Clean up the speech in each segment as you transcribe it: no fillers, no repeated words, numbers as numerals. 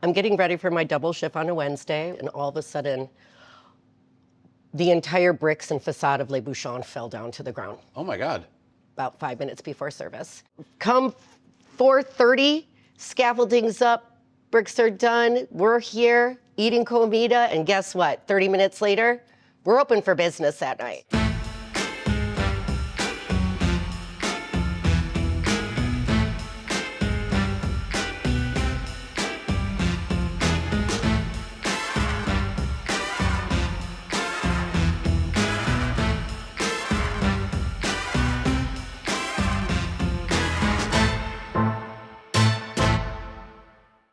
I'm getting ready for my double shift on a Wednesday, and all of a sudden, the entire bricks and facade of Bouchon fell down to the ground. Oh my God. About 5 minutes before service. Come 4:30, scaffolding's up, bricks are done, we're here eating comida, and guess what? 30 minutes later, we're open for business that night.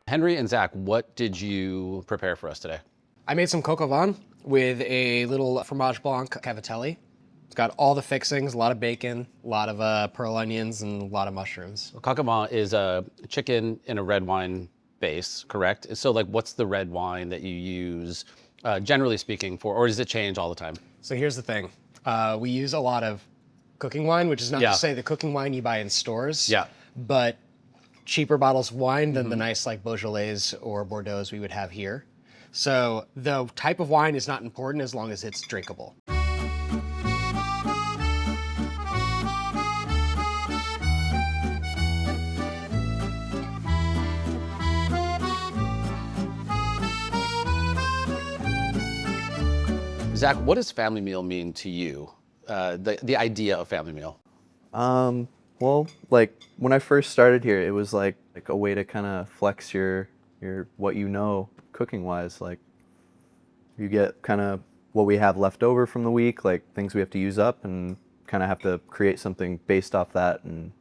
Henry and Zach, what did you prepare for us today? I made some coq au vin with a little fromage blanc cavatelli. It's got all the fixings, a lot of bacon, a lot of pearl onions, and a lot of mushrooms. Coq au vin is a chicken in a red wine base, correct? So like, what's the red wine that you use, generally speaking, or does it change all the time? So here's the thing. We use a lot of cooking wine, which is not to say the cooking wine you buy in stores, but cheaper bottles of wine than the nice like Beaujolais or Bordeaux we would have here. So the type of wine is not important as long as it's drinkable. Zach, what does family meal mean to you? The idea of family meal? Well, like when I first started here, it was like a way to kind of flex your what you know cooking wise. Like you get kind of what we have left over from the week, like things we have to use up, and kind of have to create something based off that. And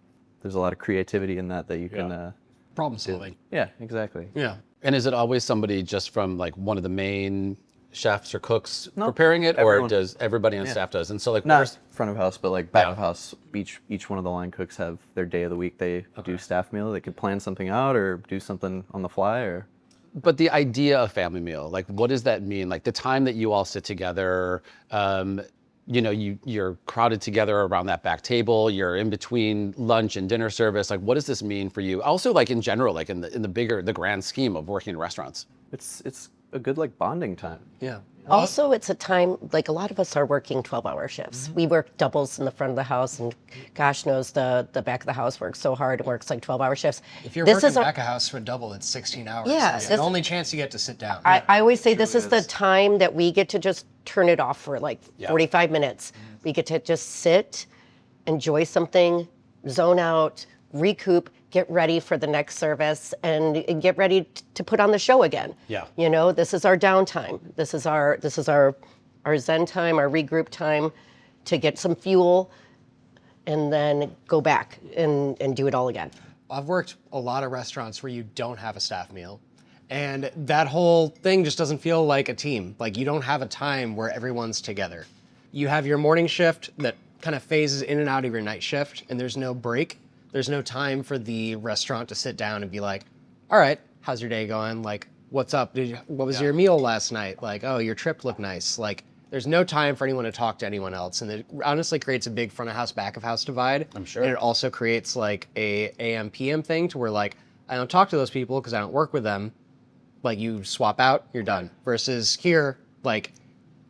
there's a lot of creativity in that you can problem solving. Yeah, exactly. Yeah. And is it always somebody just from like one of the main chefs or cooks preparing it, or does everybody on staff does? And so like not front of house, but like back of house, each one of the line cooks have their day of the week they do staff meal. They could plan something out or do something on the fly or. But the idea of family meal, like what does that mean? Like the time that you all sit together, you know, you're crowded together around that back table, you're in between lunch and dinner service. Like what does this mean for you? Also like in general, like in the grand scheme of working in restaurants. It's a good like bonding time. Yeah. Also, it's a time, like a lot of us are working 12-hour shifts. We work doubles in the front of the house, and gosh knows the back of the house works so hard. It works like 12-hour shifts. If you're working back of house for a double, it's 16 hours. Yeah. It's the only chance you get to sit down. I always say this is the time that we get to just turn it off for like 45 minutes. We get to just sit, enjoy something, zone out, recoup, get ready for the next service, and get ready to put on the show again. Yeah. You know, this is our downtime. This is our zen time, our regroup time to get some fuel and then go back and do it all again. I've worked a lot of restaurants where you don't have a staff meal. And that whole thing just doesn't feel like a team. Like you don't have a time where everyone's together. You have your morning shift that kind of phases in and out of your night shift, and there's no break. There's no time for the restaurant to sit down and be like, all right, how's your day going? Like, what's up? What was your meal last night? Like, oh, your trip looked nice. Like, there's no time for anyone to talk to anyone else. And it honestly creates a big front of house, back of house divide. I'm sure. And it also creates like a AM, PM thing to where like, I don't talk to those people because I don't work with them. Like you swap out, you're done. Versus here, like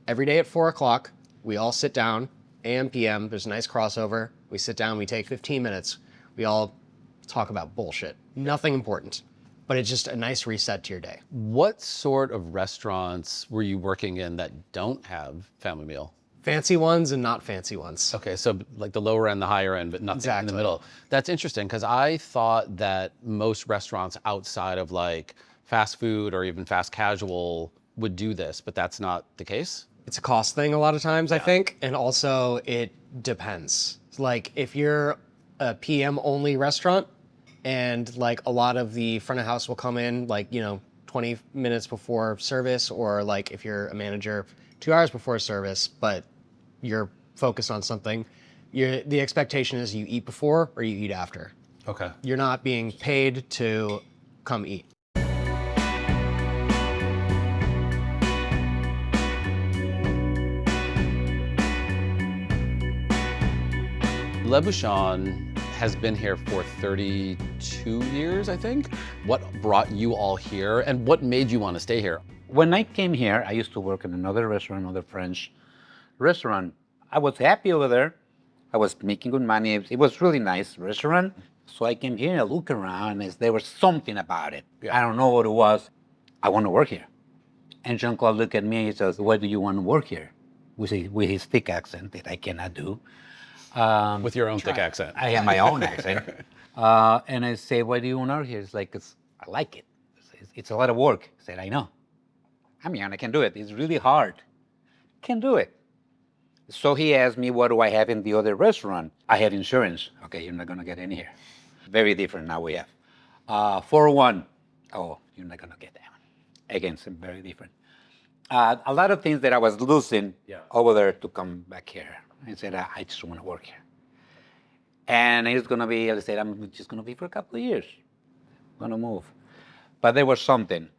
every day at 4 o'clock, we all sit down, AM, PM, there's a nice crossover. We sit down, we take 15 minutes. We all talk about bullshit. Nothing important, but it's just a nice reset to your day. What sort of restaurants were you working in that don't have family meal? Fancy ones and not fancy ones. Okay, so like the lower end, the higher end, but nothing in the middle. That's interesting because I thought that most restaurants outside of like fast food or even fast casual would do this, but that's not the case? It's a cost thing a lot of times, I think, and also it depends. Like if you're a PM only restaurant and like a lot of the front of house will come in like, you know, 20 minutes before service, or like if you're a manager 2 hours before service, but you're focused on something, the expectation is you eat before or you eat after. Okay. You're not being paid to come eat. Le Bouchon has been here for 32 years, I think. What brought you all here and what made you want to stay here? When I came here, I used to work in another restaurant, another French restaurant. I was happy over there. I was making good money. It was really nice restaurant. So I came here and I looked around and there was something about it. Yeah. I don't know what it was. I want to work here. And Jean-Claude looked at me and he says, why do you want to work here? With his thick accent that I cannot do. With your own thick accent. I have my own accent. And I say, why do you want to work here? It's like, I like it. It's a lot of work. I said, I know. I'm young, I can do it. It's really hard. Can do it. So he asked me, what do I have in the other restaurant? I have insurance. Okay, you're not going to get in here. Very different now we have. 401. Oh, you're not going to get that one. Again, it's very different. A lot of things that I was losing over there to come back here. I said, I just want to work here. And it's going to be, I said, I'm just going to be for a couple of years. I'm going to move. But there was something.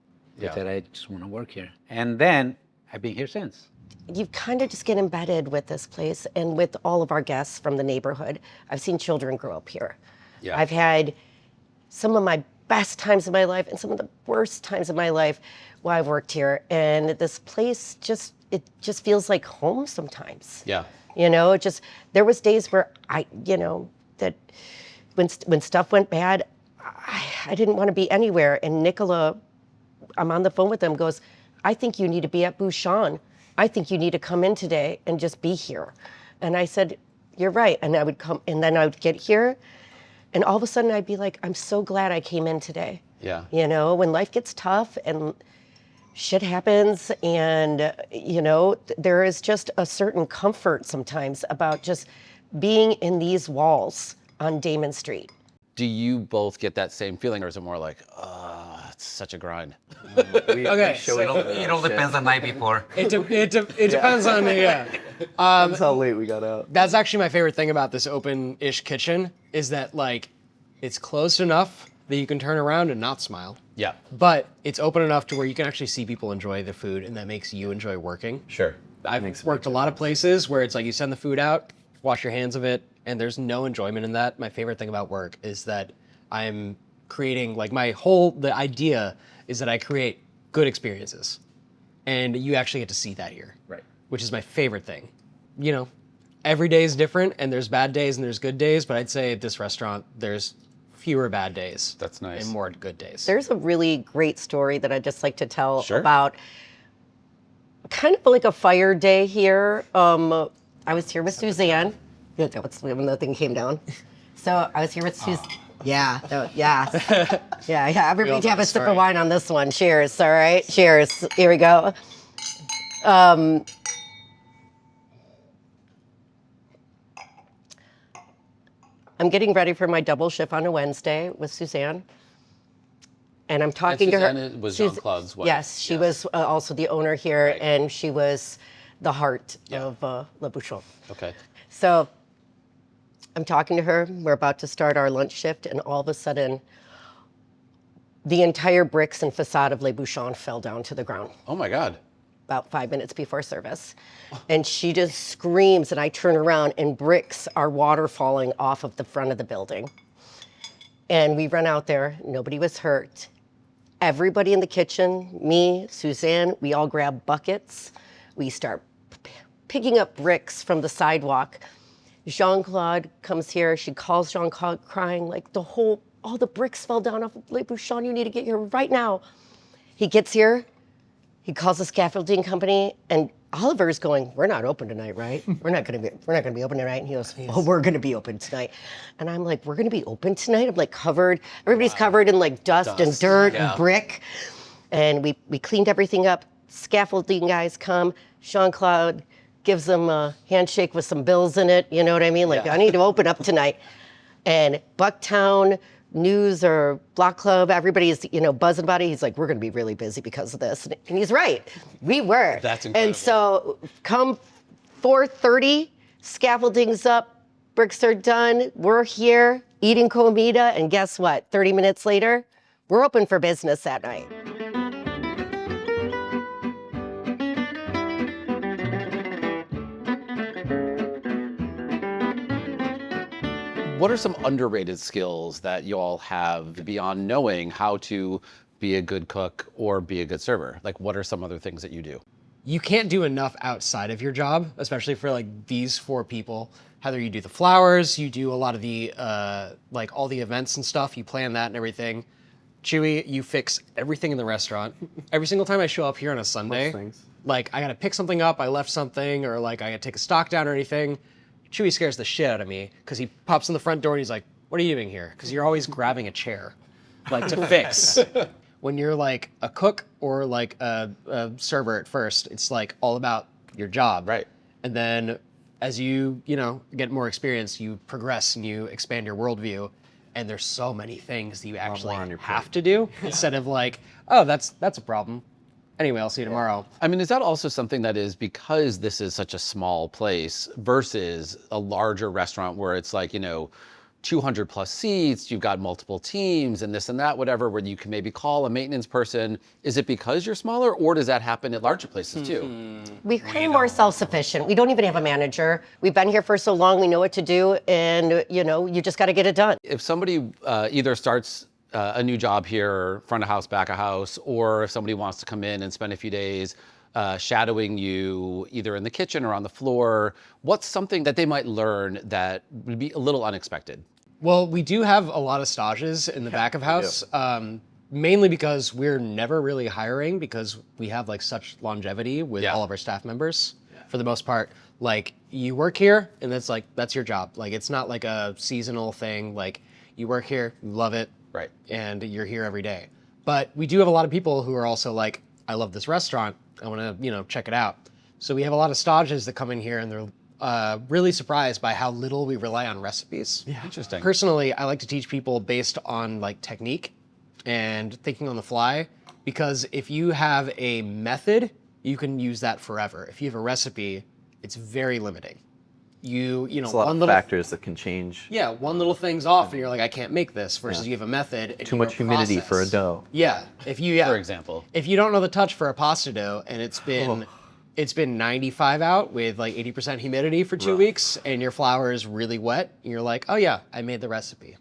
I said, I just want to work here. And then I've been here since. You kind of just get embedded with this place and with all of our guests from the neighborhood. I've seen children grow up here. Yeah. I've had some of my best times of my life and some of the worst times of my life while I've worked here. And this place just feels like home sometimes. Yeah. You know, there was days where that when stuff went bad, I didn't want to be anywhere. And Nicola, I'm on the phone with him, goes, I think you need to be at Bouchon. I think you need to come in today and just be here. And I said, you're right. And I would come, and then I would get here, and all of a sudden I'd be like, I'm so glad I came in today. Yeah. You know, when life gets tough and shit happens, and, there is just a certain comfort sometimes about just being in these walls on Damon Street. Do you both get that same feeling, or is it more like, it's such a grind? Okay, show so It all depends on the night before. it depends on That's how late we got out. That's actually my favorite thing about this open-ish kitchen is that like it's closed enough that you can turn around and not smile. Yeah. But it's open enough to where you can actually see people enjoy the food, and that makes you enjoy working. Sure. I've worked a lot of places where it's like you send the food out, wash your hands of it, and there's no enjoyment in that. My favorite thing about work is that I'm creating, like the idea is that I create good experiences. And you actually get to see that here. Right. Which is my favorite thing. You know, every day is different, and there's bad days and there's good days, but I'd say at this restaurant, there's fewer bad days. That's nice. And more good days. There's a really great story that I'd just like to tell Sure. about kind of like a fire day here. I was here with Suzanne. Yeah, that was when the thing came down. So I was here with Suzanne. Yeah, yeah. Everybody have a sip of wine on this one. Cheers, all right? Cheers. Here we go. I'm getting ready for my double shift on a Wednesday with Suzanne. And I'm talking to her. Suzanne was Jean-Claude's wife. Yes, she was also the owner here, and she was the heart of Le Bouchon. Okay. So I'm talking to her. We're about to start our lunch shift, and all of a sudden, the entire bricks and facade of Le Bouchon fell down to the ground Oh my God. about 5 minutes before service. And she just screams, and I turn around, and bricks are water falling off of the front of the building. And we run out there. Nobody was hurt. Everybody in the kitchen, me, Suzanne, we all grab buckets. We start picking up bricks from the sidewalk. Jean-Claude comes here. She calls Jean-Claude crying, like all the bricks fell down off of Le Bouchon. You need to get here right now. He gets here. He calls the scaffolding company, and Oliver's going, we're not open tonight, right? We're not gonna be open tonight. And he goes, oh, we're gonna be open tonight. And I'm like, we're gonna be open tonight? I'm like covered, everybody's covered in like dust and dirt and brick. And we cleaned everything up. Scaffolding guys come. Jean-Claude gives them a handshake with some bills in it. You know what I mean? Like, I need to open up tonight. And Bucktown News or Block Club, everybody's, buzzing about it. He's like, we're going to be really busy because of this. And he's right. We were. That's incredible. And so come 4:30, scaffolding's up, bricks are done. We're here eating comida. And guess what? 30 minutes later, we're open for business that night. What are some underrated skills that you all have beyond knowing how to be a good cook or be a good server? Like, what are some other things that you do? You can't do enough outside of your job, especially for like these 4 people. Heather, you do the flowers, you do a lot of the like all the events and stuff, you plan that and everything. Chewy, you fix everything in the restaurant. Every single time I show up here on a Sunday, things. like I gotta pick something up, I left something, or like I gotta take a stock down or anything. Chewy scares the shit out of me because he pops in the front door and he's like, "What are you doing here?" Because you're always grabbing a chair, like to fix. When you're like a cook or like a server at first, it's like all about your job. Right. And then as you get more experience, you progress and you expand your worldview. And there's so many things that you actually more on your have to do instead of like, oh, that's a problem. Anyway, I'll see you tomorrow. I mean, is that also something that is because this is such a small place versus a larger restaurant where it's like, 200 plus seats, you've got multiple teams and this and that, whatever, where you can maybe call a maintenance person. Is it because you're smaller, or does that happen at larger places too? We're kind of more self-sufficient. We don't even have a manager. We've been here for so long, we know what to do, and you just got to get it done. If somebody either starts a new job here, front of house, back of house, or if somebody wants to come in and spend a few days shadowing you either in the kitchen or on the floor, what's something that they might learn that would be a little unexpected? Well, we do have a lot of stages in the back of house, mainly because we're never really hiring because we have like such longevity with all of our staff members. For the most part, like you work here and that's your job. Like it's not like a seasonal thing. Like you work here, you love it, Right. and you're here every day. But we do have a lot of people who are also like, I love this restaurant, I want to check it out. So we have a lot of stages that come in here and they're really surprised by how little we rely on recipes. Yeah. Interesting. Personally, I like to teach people based on like technique and thinking on the fly, because if you have a method, you can use that forever. If you have a recipe, it's very limiting. There's a lot of factors that can change. Yeah, one little thing's off and you're like, I can't make this, versus you have a method. And Too much humidity for a dough. Yeah, For example. if you don't know the touch for a pasta dough and it's been 95 out with like 80% humidity for 2 weeks and your flour is really wet, and you're like, oh yeah, I made the recipe.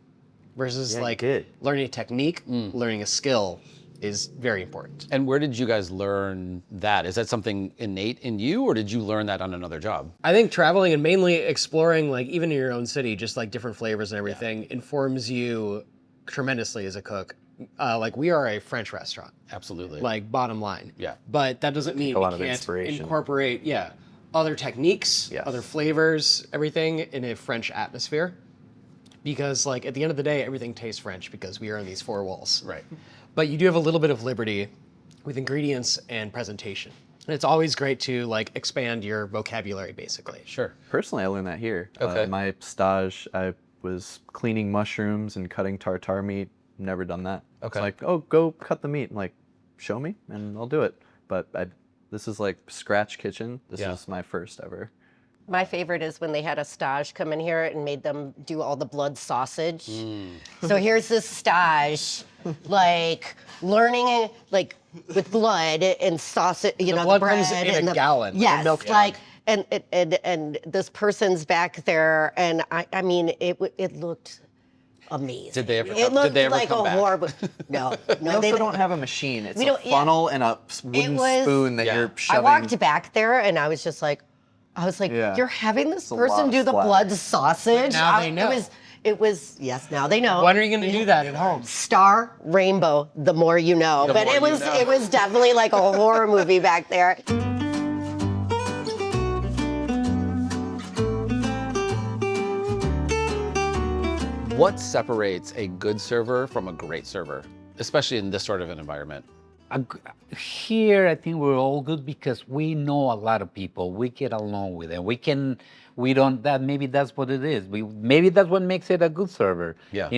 Versus like learning a technique, learning a skill is very important. And where did you guys learn that? Is that something innate in you, or did you learn that on another job? I think traveling and mainly exploring, like even in your own city, just like different flavors and everything, informs you tremendously as a cook. Like we are a French restaurant. Absolutely. Like bottom line. Yeah. But that doesn't mean a lot we of can't inspiration. incorporate, other techniques, other flavors, everything in a French atmosphere. Because like at the end of the day, everything tastes French because we are in these 4 walls. Right. But you do have a little bit of liberty with ingredients and presentation. And it's always great to like expand your vocabulary, basically. Sure. Personally, I learned that here. Okay. My stage, I was cleaning mushrooms and cutting tartare meat. Never done that. Okay. It's like, oh, go cut the meat. I'm like, show me and I'll do it. But this is like scratch kitchen. This is my first ever. My favorite is when they had a stage come in here and made them do all the blood sausage. So here's this stage, like learning like with blood and sausage, the blood bread comes in and a gallon of Yes, milk. like and this person's back there, and I mean it looked amazing. Did they ever? It looked did they ever like come a back? horrible. No, We also don't have a machine. It's We a don't- yeah. funnel and a wooden spoon that you're I shoving. walked back there and I was like, Yeah. you're having this a lot person of do the splatter. blood sausage. Now they know. It was yes. Now they know. When are you going to do that at home? Star rainbow, the more you know. But more it you was know. it was definitely like a horror movie back there. What separates a good server from a great server, especially in this sort of an environment? Here, I think we're all good because we know a lot of people. We get along with them. Maybe that's what it is. Maybe that's what makes it a good server. Yeah.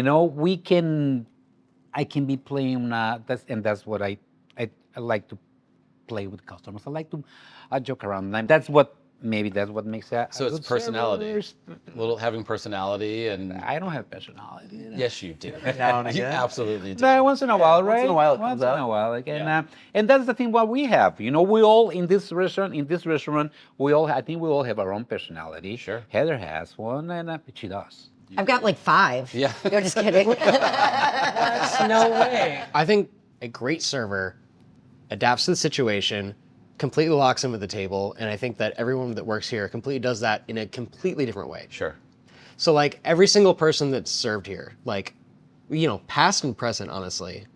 I can be playing, that's what I like to play with customers. I like to joke around them. Maybe that's what makes that. So a it's good personality, server. having personality, and I don't have personality. yes, you do. Now and You again. absolutely do. No, once in a while, right? Once in a while it Once comes in out. a while, and that's the thing. What we have, we all in this restaurant, I think we all have our own personality. Sure. Heather has one, and she does. I've got like 5. Yeah. No, just kidding. No way. I think a great server adapts to the situation, completely locks in with the table, and I think that everyone that works here completely does that in a completely different way. Sure. So like every single person that's served here, like, you know, past and present, honestly,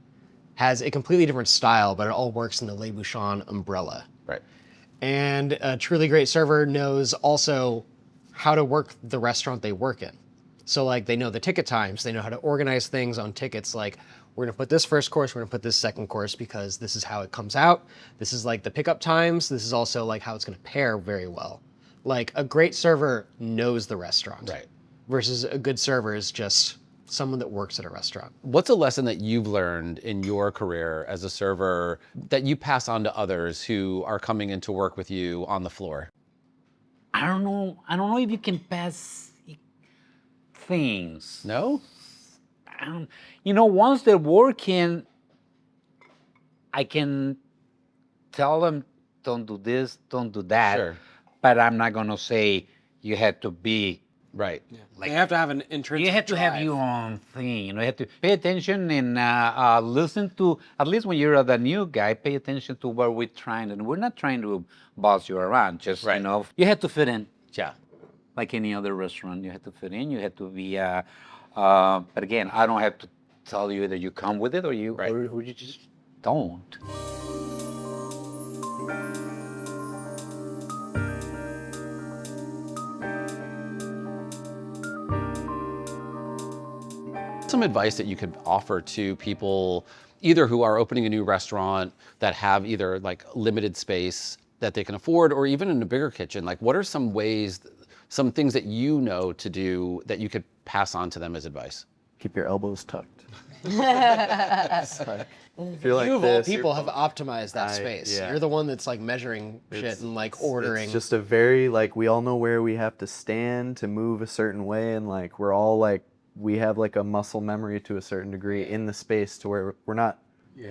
has a completely different style, but it all works in the Le Bouchon umbrella. Right. And a truly great server knows also how to work the restaurant they work in. So like they know the ticket times, they know how to organize things on tickets. Like we're gonna put this first course, we're gonna put this second course because this is how it comes out. This is like the pickup times. This is also like how it's gonna pair very well. Like a great server knows the restaurant. Right. Versus a good server is just someone that works at a restaurant. What's a lesson that you've learned in your career as a server that you pass on to others who are coming in to work with you on the floor? I don't know if you can pass things. No? You know, once they're working, I can tell them, don't do this, don't do that. Sure. But I'm not gonna say you have to be. Right. Like, they have to have an intrinsic You have to have drive. your own thing. You know, you have to pay attention and listen to. At least when you're the new guy, pay attention to what we're trying. And we're not trying to boss you around. Just Right. you know, you have to fit in. Yeah. Like any other restaurant, you have to fit in. You have to be. But again, I don't have to tell you that you come with it or you Right. or you just don't. Some advice that you could offer to people either who are opening a new restaurant that have either like limited space that they can afford or even in a bigger kitchen. Like what are some ways, some things that you know to do that you could pass on to them as advice? Keep your elbows tucked. It's like, if you're like You of all this, you're- people have optimized that I- space. yeah. You're the one that's like measuring shit and like ordering. It's just a very like we all know where we have to stand to move a certain way, and like we're all like we have like a muscle memory to a certain degree in the space to where we're not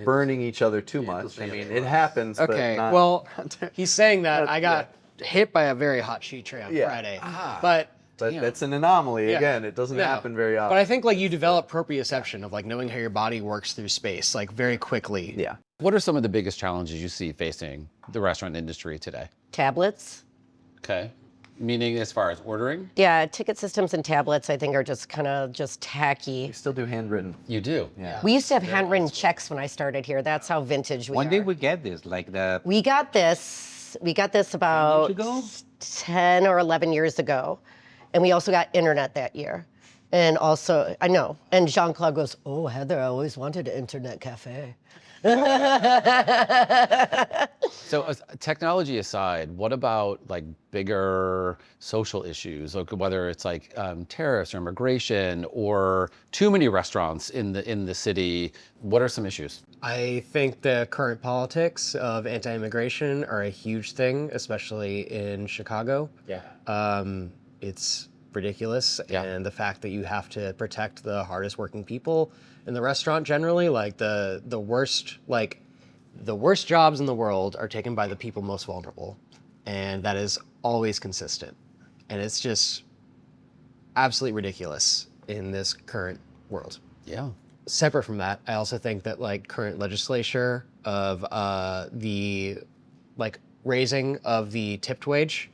burning each other too much. I mean, it happens. Okay, but not, well, he's saying that I got hit by a very hot sheet tray on Yeah. Friday, but but that's an anomaly. Yeah. Again, it doesn't No. happen very often. But I think like you develop proprioception of like knowing how your body works through space like very quickly. Yeah. What are some of the biggest challenges you see facing the restaurant industry today? Tablets. Okay. Meaning as far as ordering? Yeah, ticket systems and tablets, I think, are just kind of just tacky. We still do handwritten. You do? Yeah. We used to have handwritten checks when I started here. That's how vintage we When are. did we get this? Like the We got this about ago? 10 or 11 years ago. And we also got internet that year. And also, I know, and Jean-Claude goes, oh, Heather, I always wanted an internet cafe. So technology aside, what about like bigger social issues, like whether it's like tariffs or immigration or too many restaurants in the city? What are some issues? I think the current politics of anti-immigration are a huge thing, especially in Chicago. Yeah. It's ridiculous, Yeah. and the fact that you have to protect the hardest working people in the restaurant generally, like the worst jobs in the world are taken by the people most vulnerable, and that is always consistent, and it's just absolutely ridiculous in this current world. Yeah. Separate from that, I also think that like current legislature of the like raising of the tipped wage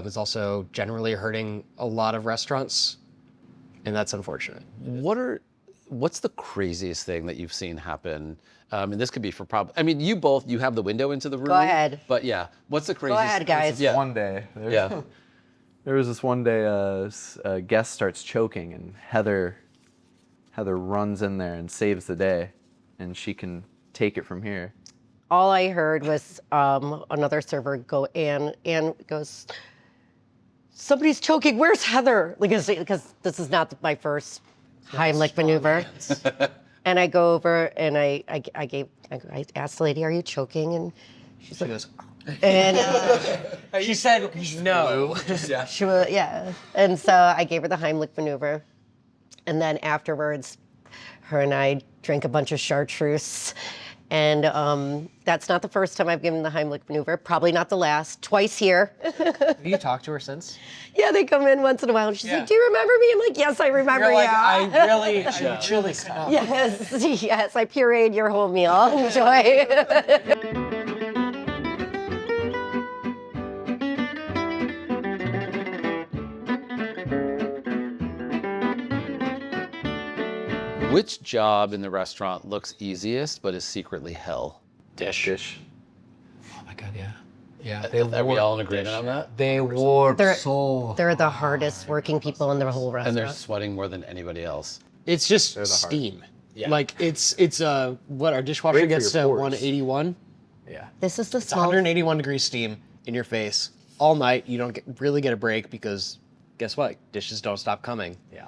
is also generally hurting a lot of restaurants, and that's unfortunate. What's the craziest thing that you've seen happen? And this could be for I mean, you have the window into the room. Go ahead. But yeah, what's the craziest? ahead, guys. Yeah. One day. Yeah. There was this one day a guest starts choking, and Heather runs in there and saves the day, and she can take it from here. All I heard was another server go, Ann goes, somebody's choking, where's Heather? Because this is not my first Heimlich maneuver. And I go over and I asked the lady, are you choking? And She goes, and she said no. she was, yeah. And so I gave her the Heimlich maneuver. And then afterwards, her and I drank a bunch of chartreuse And that's not the first time I've given the Heimlich maneuver, probably not the last, twice here. Have you talked to her since? Yeah, they come in once in a while and she's like, do you remember me? I'm like, yes, I remember you. I really could not. Yes, yes, I pureed your whole meal. Enjoy. Which job in the restaurant looks easiest but is secretly hell? Dish. Oh my God, yeah. Yeah, Are we all in agreement on that? They work They're- so They're the hardest working people in the whole And restaurant. they're sweating more than anybody else. It's just the steam. Yeah. Like it's what our dishwasher Great for gets to your pores. 181. Yeah. This is the It's small. 181 degrees steam in your face all night. You don't really get a break because guess what? Dishes don't stop coming. Yeah.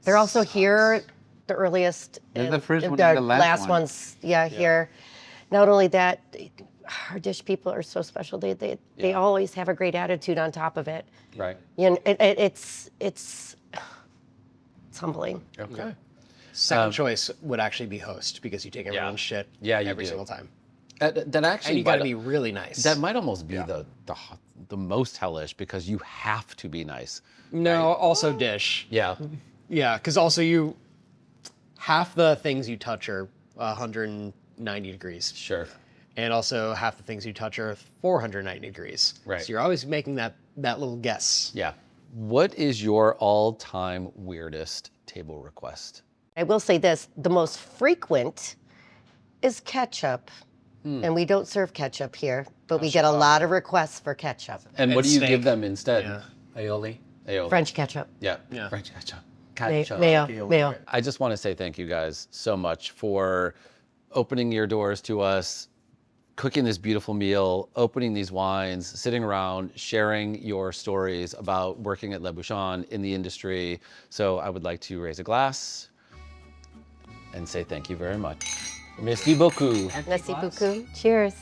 They're also here the earliest. They're and the first one and the last one. ones, here. Not only that, our dish people are so special. They always have a great attitude on top of it. Right. You know, it's humbling. Okay. Second choice would actually be host because you take everyone's shit Yeah, you every do. single time. That actually And you got to might- be really nice. that might almost be the most hellish because you have to be nice. No, also dish. Yeah. Yeah, because also half the things you touch are 190 degrees. Sure. And also half the things you touch are 490 degrees. Right. So you're always making that little guess. Yeah. What is your all-time weirdest table request? I will say this, the most frequent is ketchup. And we don't serve ketchup here, but we get a lot of requests for ketchup. And what do you steak. give them instead? Yeah. aioli. Aioli. French ketchup, Yeah. Yeah. French ketchup. mayo. I just want to say thank you guys so much for opening your doors to us, cooking this beautiful meal, opening these wines, sitting around, sharing your stories about working at Le Bouchon in the industry. So I would like to raise a glass and say thank you very much. Merci beaucoup. Merci beaucoup. Cheers.